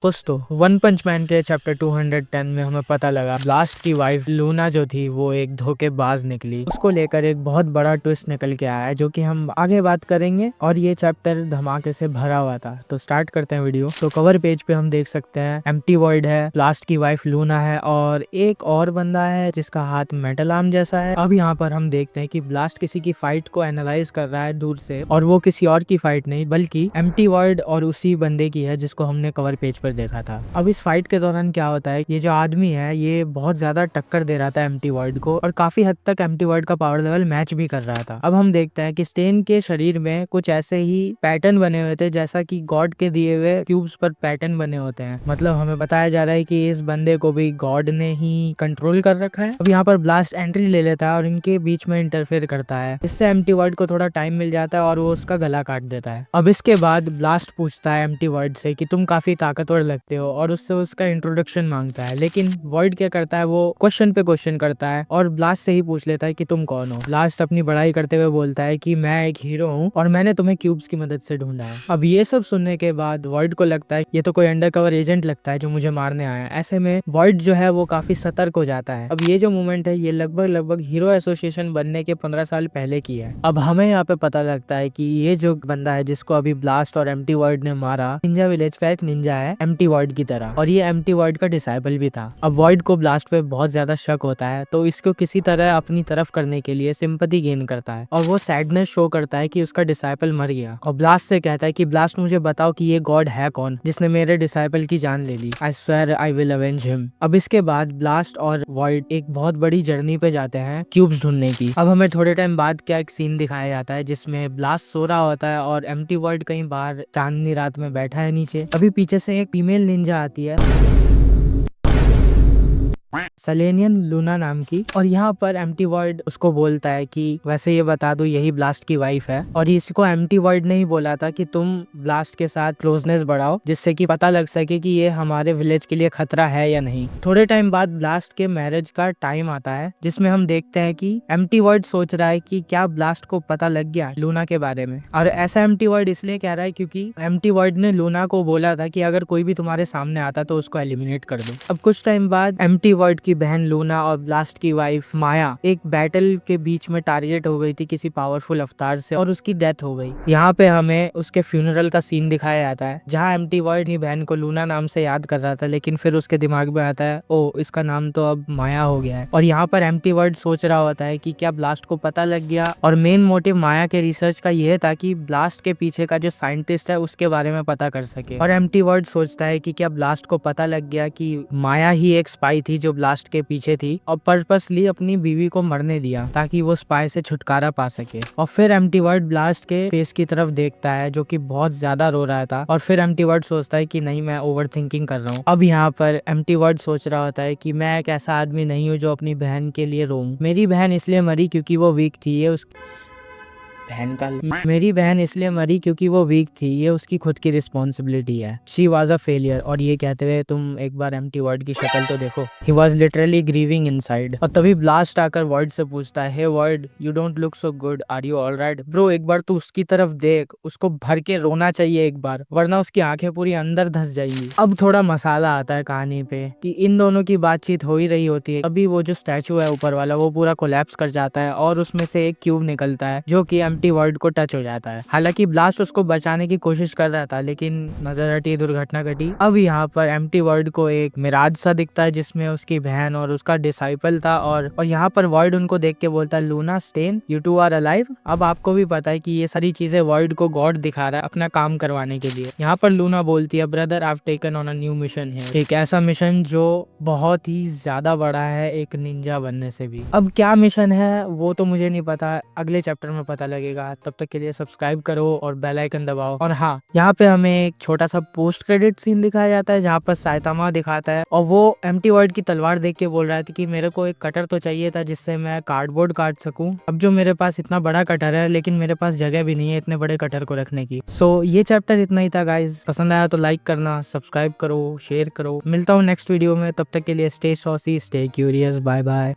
दोस्तों वन पंच मैन के चैप्टर 210 में हमें पता लगा ब्लास्ट की वाइफ लूना जो थी वो एक धोखेबाज निकली। उसको लेकर एक बहुत बड़ा ट्विस्ट निकल के आया है जो कि हम आगे बात करेंगे और ये चैप्टर धमाके से भरा हुआ था। तो स्टार्ट करते हैं वीडियो। तो कवर पेज पे हम देख सकते हैं एम्प्टी वर्ल्ड है, ब्लास्ट की वाइफ लूना है और एक और बंदा है जिसका हाथ मेटल आर्म जैसा है। अब यहाँ पर हम देखते हैं कि ब्लास्ट किसी की फाइट को एनालाइज कर रहा है दूर से, और वो किसी और की फाइट नहीं बल्कि एम्प्टी वर्ल्ड और उसी बंदे की है जिसको हमने कवर पेज पर देखा था। अब इस फाइट के दौरान क्या होता है, ये जो आदमी है ये बहुत ज्यादा टक्कर दे रहा था एम्प्टी वर्ल्ड को और काफी हद तक एम्प्टी वर्ल्ड का पावर लेवल मैच भी कर रहा था। अब हम देखते हैं कि स्टेन के शरीर में कुछ ऐसे ही पैटर्न बने हुए थे जैसा कि गॉड के दिए हुए क्यूब्स पर पैटर्न बने होते हैं। मतलब हमें बताया जा रहा है कि इस बंदे को भी गॉड ने ही कंट्रोल कर रखा है। अब यहाँ पर ब्लास्ट एंट्री ले लेता है और इनके बीच में इंटरफेयर करता है। इससे एम्प्टी वर्ल्ड को थोड़ा टाइम मिल जाता है और वो उसका गला काट देता है। अब इसके बाद ब्लास्ट पूछता है एम्प्टी वर्ल्ड से कि तुम काफी ताकतवर लगते हो और उससे उसका इंट्रोडक्शन मांगता है, लेकिन वर्ल्ड क्या करता है, वो क्वेश्चन पे क्वेश्चन करता है और ब्लास्ट से ही पूछ लेता है कि तुम कौन हो। ब्लास्ट अपनी बड़ाई करते हुए बोलता है कि मैं एक हीरो हूँ और मैंने तुम्हें क्यूब्स की मदद से ढूंढा है। अब ये सब सुनने के बाद वर्ल्ड को लगता है ये तो कोई अंडरकवर एजेंट लगता है जो मुझे मारने आया है। ऐसे में वर्ल्ड जो है वो काफी सतर्क हो जाता है। अब ये जो मूवमेंट है ये लगभग हीरो एसोसिएशन बनने के 15 साल पहले की है। अब हमें यहाँ पे पता लगता है कि ये जो बंदा है जिसको अभी ब्लास्ट और एम्प्टी वर्ल्ड ने मारा, निंजा विलेज का एक निंजा है एम्प्टी वर्ल्ड की तरह, और ये एम्प्टी वर्ल्ड का डिसाइबल भी था। अब वर्ल्ड को ब्लास्ट पे बहुत ज्यादा शक होता है तो इसको किसी तरह अपनी तरफ करने के लिए सिंपैथी गेन करता है और वो सैडनेस शो करता है कि उसका डिसाइबल मर गया और ब्लास्ट से कहता है कि ब्लास्ट मुझे बताओ कि ये गॉड है कौन जिसने मेरे डिसाइबल की जान ले ली। I swear I will avenge him. अब इसके बाद ब्लास्ट और वर्ल्ड एक बहुत बड़ी जर्नी पे जाते हैं क्यूब्स ढूंढने की। अब हमें थोड़े टाइम बाद क्या एक सीन दिखाया जाता है जिसमें ब्लास्ट सो रहा होता है और एम्प्टी वर्ल्ड कहीं बाहर चांदनी रात में बैठा है नीचे। अभी पीछे से एक फीमेल निंजा आती है सेलेनियन लूना नाम की, और यहाँ पर एम्प्टी वर्ल्ड उसको बोलता है कि वैसे ये बता दो यही ब्लास्ट की वाइफ है, और इसको एम्प्टी वर्ल्ड ने ही बोला था कि तुम ब्लास्ट के साथ क्लोजनेस बढ़ाओ जिससे कि पता लग सके कि ये हमारे विलेज के लिए खतरा है या नहीं। थोड़े टाइम बाद ब्लास्ट के मैरिज का टाइम आता है जिसमें हम देखते हैं कि एम्प्टी वर्ल्ड सोच रहा है कि क्या ब्लास्ट को पता लग गया लूना के बारे में, और ऐसा एम्प्टी वर्ल्ड इसलिए कह रहा है क्योंकि एम्प्टी वर्ल्ड ने लूना को बोला था कि अगर कोई भी तुम्हारे सामने आता तो उसको एलिमिनेट कर दो। अब कुछ टाइम बाद एम्प्टी वर्ल्ड की बहन लूना और ब्लास्ट की वाइफ माया एक बैटल के बीच में टारगेट हो गई थी किसी पावरफुल अवतार से और उसकी डेथ हो गई। यहाँ पे हमें उसके फ्यूनरल का सीन दिखाया जाता है जहाँ एम्प्टी वर्ल्ड अपनी बहन को लूना नाम से याद कर रहा था, लेकिन फिर उसके दिमाग में आता है ओ इसका नाम तो अब माया हो गया है। और यहाँ पर एम्प्टी वर्ल्ड सोच रहा होता है कि क्या ब्लास्ट को पता लग गया, और मेन मोटिव माया के रिसर्च का यह था कि ब्लास्ट के पीछे का जो साइंटिस्ट है उसके बारे में पता कर सके। और एम्प्टी वर्ल्ड सोचता है कि क्या ब्लास्ट को पता लग गया कि माया ही एक स्पाई थी जो ब्लास्ट के पीछे थी और पर्पसली अपनी बीवी को मरने दिया ताकि वो स्पाई से छुटकारा पा सके। और फिर एम्प्टी वर्ल्ड ब्लास्ट के फेस की तरफ देखता है जो कि बहुत ज्यादा रो रहा था, और फिर एम्प्टी वर्ल्ड सोचता है कि नहीं मैं ओवर थिंकिंग कर रहा हूँ। अब यहाँ पर एम्प्टी वर्ल्ड सोच रहा होता है कि मैं एक ऐसा आदमी नहीं हूँ जो अपनी बहन के लिए रोऊं। मेरी बहन इसलिए मरी क्योंकि वो वीक थी, ये मेरी बहन इसलिए मरी क्योंकि वो वीक थी, ये उसकी खुद की रिस्पॉन्सिबिलिटी है। She was a failure. और ये कहते हुए तुम एक बार एम्प्टी वर्ल्ड की शक्ल तो देखो, he was literally grieving inside. और तभी ब्लास्ट आकर वर्ल्ड से पूछता है, hey world you don't look so good, are you alright? Bro एक बार तू उसकी तरफ देख, उसको भर के रोना चाहिए एक बार, वरना उसकी आंखें पूरी अंदर धस जाएगी। अब थोड़ा मसाला आता है कहानी पे कि इन दोनों की बातचीत हो ही रही होती है, अभी वो जो स्टैचू है ऊपर वाला वो पूरा कोलैप्स कर जाता है और उसमें से एक क्यूब निकलता है जो कि एम्प्टी वर्ल्ड को टच हो जाता है। हालांकि ब्लास्ट उसको बचाने की कोशिश कर रहा था लेकिन नजर हटी, दुर्घटना घटी। अब यहाँ पर एम्प्टी वर्ल्ड को एक मिराज सा दिखता है जिसमें उसकी बहन और उसका डिसाइपल था, और यहाँ पर वर्ल्ड उनको देख के बोलता है Luna Stan you two are alive. अब आपको भी पता है कि ये सारी चीजें वर्ल्ड को गॉड दिखा रहा है अपना काम करवाने के लिए। यहाँ पर लूना बोलती है brother I have taken on a new mission है, एक ऐसा मिशन जो बहुत ही ज्यादा बड़ा है एक निंजा बनने से भी। अब क्या मिशन है वो तो मुझे नहीं पता, अगले चैप्टर में पता लगेगा। तब तक के लिए सब्सक्राइब करो और बेल आइकन दबाओ। और हाँ, यहाँ पे हमें एक छोटा सा पोस्ट क्रेडिट सीन दिखाया जाता है जहाँ पर साइतामा दिखाता है और वो एम्प्टी वर्ल्ड की तलवार देख के बोल रहा था कि मेरे को एक कटर तो चाहिए था जिससे मैं कार्डबोर्ड काट सकूं। अब जो मेरे पास इतना बड़ा कटर है लेकिन मेरे पास जगह भी नहीं है इतने बड़े कटर को रखने की। सो ये चैप्टर इतना ही था गाइज, पसंद आया तो लाइक करना, सब्सक्राइब करो, शेयर करो। मिलता हूँ नेक्स्ट वीडियो में, तब तक के लिए stay saucy, stay curious, bye bye.